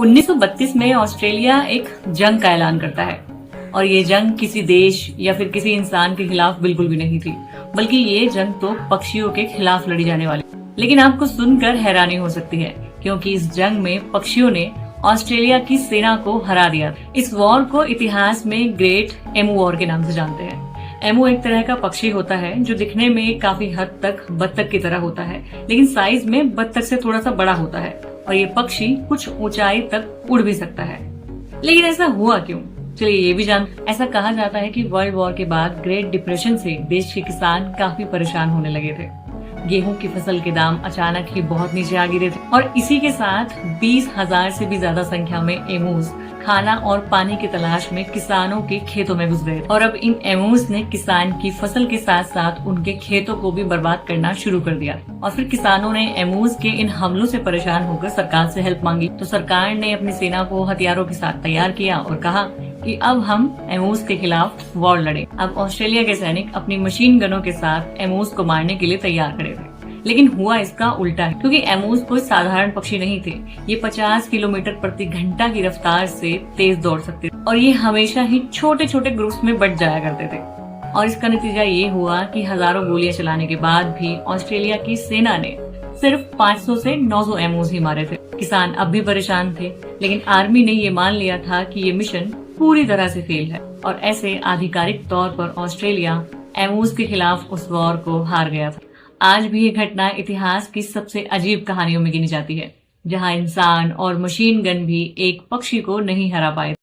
1932 में ऑस्ट्रेलिया एक जंग का ऐलान करता है और ये जंग किसी देश या फिर किसी इंसान के खिलाफ बिल्कुल भी नहीं थी, बल्कि ये जंग तो पक्षियों के खिलाफ लड़ी जाने वाली। लेकिन आपको सुनकर हैरानी हो सकती है, क्योंकि इस जंग में पक्षियों ने ऑस्ट्रेलिया की सेना को हरा दिया। इस वॉर को इतिहास में ग्रेट एमू वॉर के नाम से जानते हैं। एमू एक तरह का पक्षी होता है जो दिखने में काफी हद तक बत्तख की तरह होता है, लेकिन साइज में बत्तख से थोड़ा सा बड़ा होता है और ये पक्षी कुछ ऊंचाई तक उड़ भी सकता है। लेकिन ऐसा हुआ क्यों? चलिए ये भी ऐसा कहा जाता है कि वर्ल्ड वॉर के बाद ग्रेट डिप्रेशन से देश के किसान काफी परेशान होने लगे थे। गेहूं की फसल के दाम अचानक ही बहुत नीचे आ गिरे थे और इसी के साथ 20,000 से भी ज्यादा संख्या में एमूस खाना और पानी की तलाश में किसानों के खेतों में घुस गए और अब इन एमूस ने किसान की फसल के साथ साथ उनके खेतों को भी बर्बाद करना शुरू कर दिया। और फिर किसानों ने एमूस के इन हमलों से परेशान होकर सरकार से हेल्प मांगी, तो सरकार ने अपनी सेना को हथियारों के साथ तैयार किया और कहा कि अब हम एमूस के खिलाफ वॉर लड़े। अब ऑस्ट्रेलिया के सैनिक अपनी मशीन गनों के साथ एमूस को मारने के लिए तैयार खड़े थे। लेकिन हुआ इसका उल्टा है, क्योंकि एमूस कोई साधारण पक्षी नहीं थे। ये 50 किलोमीटर प्रति घंटा की रफ्तार से तेज दौड़ सकते थे और ये हमेशा ही छोटे छोटे ग्रुप्स में बट जाया करते थे। और इसका नतीजा ये हुआ कि हजारों गोलियां चलाने के बाद भी ऑस्ट्रेलिया की सेना ने सिर्फ 500 से 900 एमूस ही मारे थे। किसान अब भी परेशान थे, लेकिन आर्मी ने ये मान लिया था कि ये मिशन पूरी तरह से फेल है और ऐसे आधिकारिक तौर पर ऑस्ट्रेलिया एमूस के खिलाफ उस वॉर को हार गया था। आज भी ये घटना इतिहास की सबसे अजीब कहानियों में गिनी जाती है, जहां इंसान और मशीन गन भी एक पक्षी को नहीं हरा पाए।